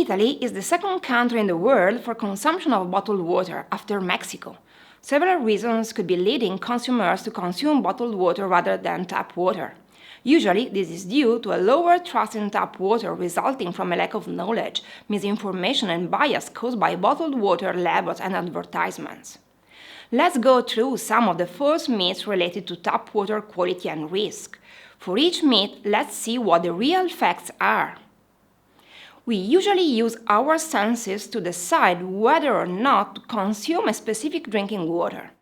Italy is the second country in the world for consumption of bottled water after Mexico. Several reasons could be leading consumers to consume bottled water rather than tap water. Usually, this is due to a lower trust in tap water resulting from a lack of knowledge, misinformation and bias caused by bottled water labels and advertisements. Let's go through some of the false myths related to tap water quality and risk. For each myth, let's see what the real facts are. We usually use our senses to decide whether or not to consume a specific drinking water.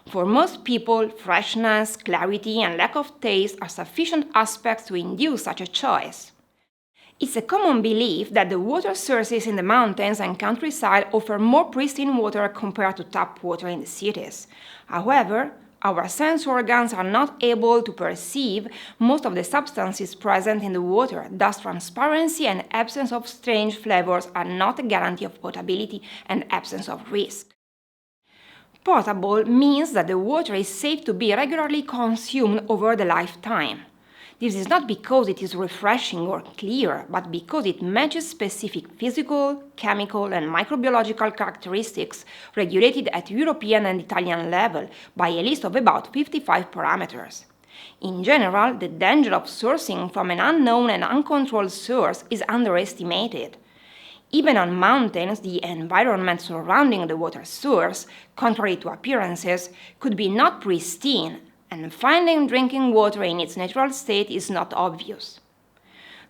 For most people, freshness, clarity, and lack of taste are sufficient aspects to induce such a choice. It's a common belief that the water sources in the mountains and countryside offer more pristine water compared to tap water in the cities. However, our sense organs are not able to perceive most of the substances present in the water, thus transparency and absence of strange flavors are not a guarantee of potability and absence of risk. Potable means that the water is safe to be regularly consumed over the lifetime. This is not because it is refreshing or clear, but because it matches specific physical, chemical, and microbiological characteristics regulated at European and Italian level by a list of about 55 parameters. In general, the danger of sourcing from an unknown and uncontrolled source is underestimated. Even on mountains, the environment surrounding the water source, contrary to appearances, could be not pristine, and finding drinking water in its natural state is not obvious.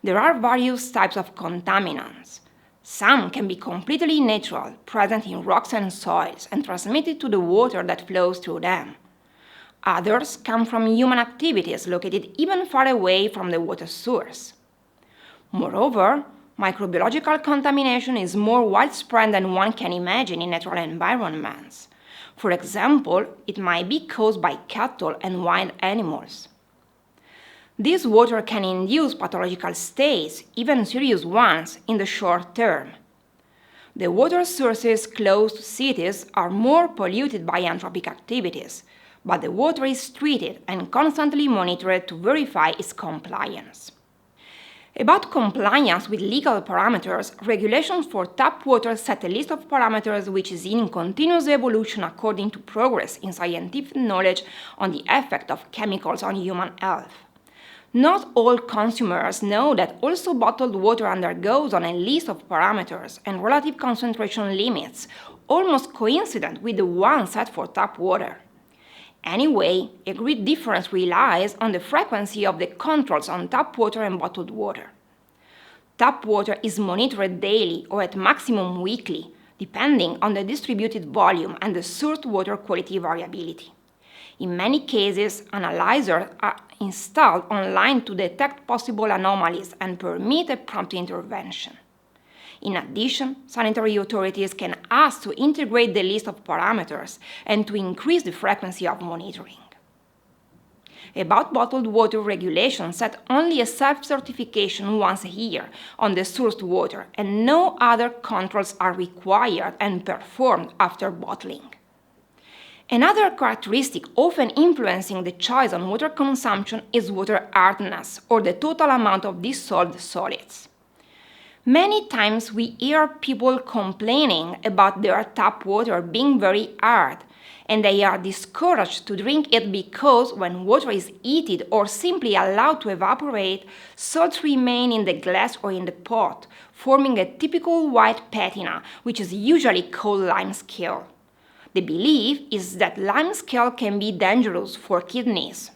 There are various types of contaminants. Some can be completely natural, present in rocks and soils, and transmitted to the water that flows through them. Others come from human activities located even far away from the water source. Moreover, microbiological contamination is more widespread than one can imagine in natural environments. For example, it might be caused by cattle and wild animals. This water can induce pathological states, even serious ones, in the short term. The water sources close to cities are more polluted by anthropic activities, but the water is treated and constantly monitored to verify its compliance. About compliance with legal parameters, regulations for tap water set a list of parameters which is in continuous evolution according to progress in scientific knowledge on the effect of chemicals on human health. Not all consumers know that also bottled water undergoes on a list of parameters and relative concentration limits, almost coincident with the one set for tap water. Anyway, a great difference relies on the frequency of the controls on tap water and bottled water. Tap water is monitored daily or at maximum weekly, depending on the distributed volume and the sourced water quality variability. In many cases, analyzers are installed online to detect possible anomalies and permit a prompt intervention. In addition, sanitary authorities can ask to integrate the list of parameters and to increase the frequency of monitoring. About bottled water regulations set only a self-certification once a year on the sourced water, and no other controls are required and performed after bottling. Another characteristic often influencing the choice on water consumption is water hardness, or the total amount of dissolved solids. Many times we hear people complaining about their tap water being very hard, and they are discouraged to drink it because when water is heated or simply allowed to evaporate, salts remain in the glass or in the pot, forming a typical white patina, which is usually called lime scale. The belief is that lime scale can be dangerous for kidneys.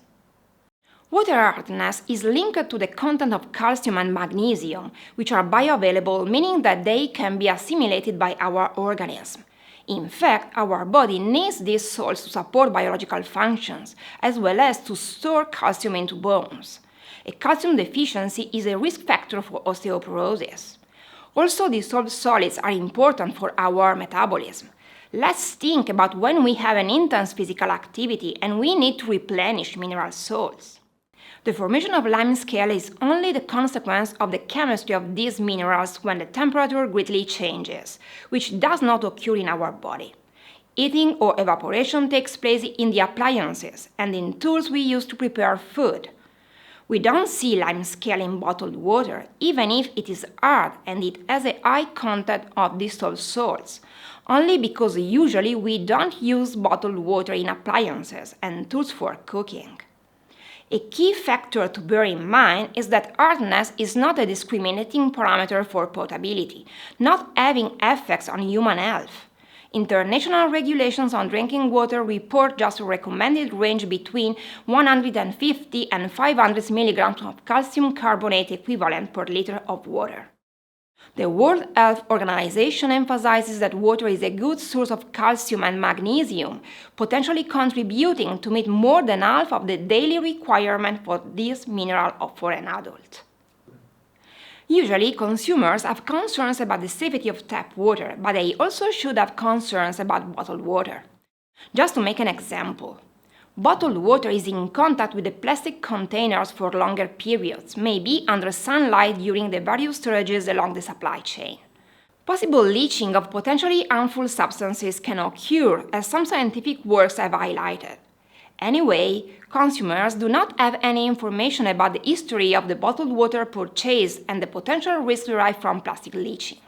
Water hardness is linked to the content of calcium and magnesium, which are bioavailable, meaning that they can be assimilated by our organism. In fact, our body needs these salts to support biological functions, as well as to store calcium into bones. A calcium deficiency is a risk factor for osteoporosis. Also, dissolved solids are important for our metabolism. Let's think about when we have an intense physical activity and we need to replenish mineral salts. The formation of lime scale is only the consequence of the chemistry of these minerals when the temperature greatly changes, which does not occur in our body. Heating or evaporation takes place in the appliances and in tools we use to prepare food. We don't see lime scale in bottled water, even if it is hard and it has a high content of dissolved salts, only because usually we don't use bottled water in appliances and tools for cooking. A key factor to bear in mind is that hardness is not a discriminating parameter for potability, not having effects on human health. International regulations on drinking water report just a recommended range between 150 and 500 milligrams of calcium carbonate equivalent per liter of water. The World Health Organization emphasizes that water is a good source of calcium and magnesium, potentially contributing to meet more than half of the daily requirement for this mineral for an adult. Usually, consumers have concerns about the safety of tap water, but they also should have concerns about bottled water. Just to make an example, bottled water is in contact with the plastic containers for longer periods, maybe under sunlight during the various stages along the supply chain. Possible leaching of potentially harmful substances can occur, as some scientific works have highlighted. Anyway, consumers do not have any information about the history of the bottled water purchased and the potential risks derived from plastic leaching.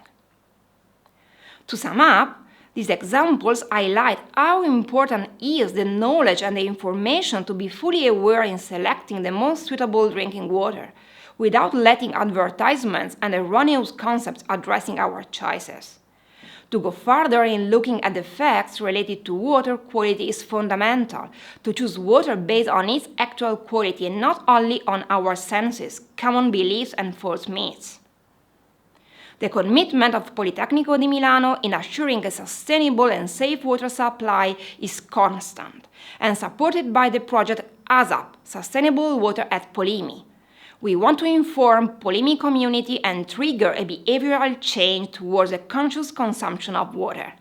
To sum up, these examples highlight how important is the knowledge and the information to be fully aware in selecting the most suitable drinking water, without letting advertisements and erroneous concepts addressing our choices. To go further in looking at the facts related to water quality is fundamental, to choose water based on its actual quality and not only on our senses, common beliefs and false myths. The commitment of Politecnico di Milano in assuring a sustainable and safe water supply is constant and supported by the project ASAP, Sustainable Water at Polimi. We want to inform Polimi community and trigger a behavioral change towards a conscious consumption of water.